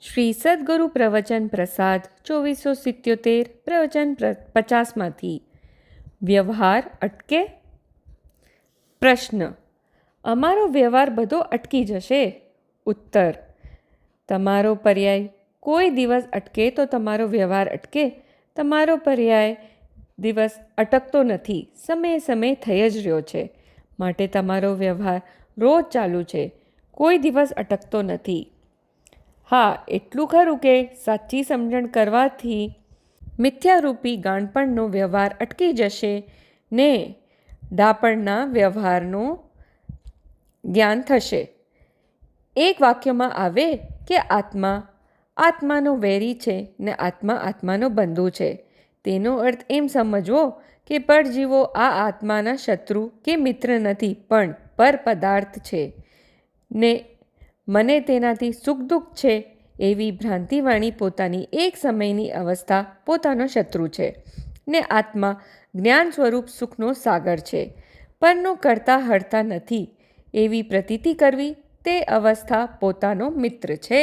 શ્રી સદગુરુ પ્રવચન પ્રસાદ 2477 પ્રવચન 50માંથી વ્યવહાર અટકે? પ્રશ્ન: અમારો વ્યવહાર બધો અટકી જશે? ઉત્તર: તમારો પર્યાય કોઈ દિવસ અટકે તો તમારો વ્યવહાર અટકે? તમારો પર્યાય દિવસ અટકતો નથી, સમયે સમયે થઈ જ રહ્યો છે. માટે તમારો વ્યવહાર રોજ ચાલુ છે, કોઈ દિવસ અટકતો નથી. હા, એટલું ખરું કે સાચી સમજણ કરવાથી મિથ્યારૂપી ગાણપણનો વ્યવહાર અટકી જશે ને ડાપણના વ્યવહારનું જ્ઞાન થશે. એક વાક્યમાં આવે કે આત્મા આત્માનો વેરી છે ને આત્મા આત્માનો બંધુ છે. તેનો અર્થ એમ સમજવો કે પરજીવો આ આત્માના શત્રુ કે મિત્ર નથી, પણ પર પદાર્થ છે ને મને તેનાથી સુખ દુઃખ છે એવી ભ્રાંતિવાળી પોતાની એક સમયની અવસ્થા પોતાનો શત્રુ છે ને આત્મા જ્ઞાન સ્વરૂપ સુખનો સાગર છે, પરનો કરતા હરતા નથી એવી પ્રતીતિ કરવી તે અવસ્થા પોતાનો મિત્ર છે.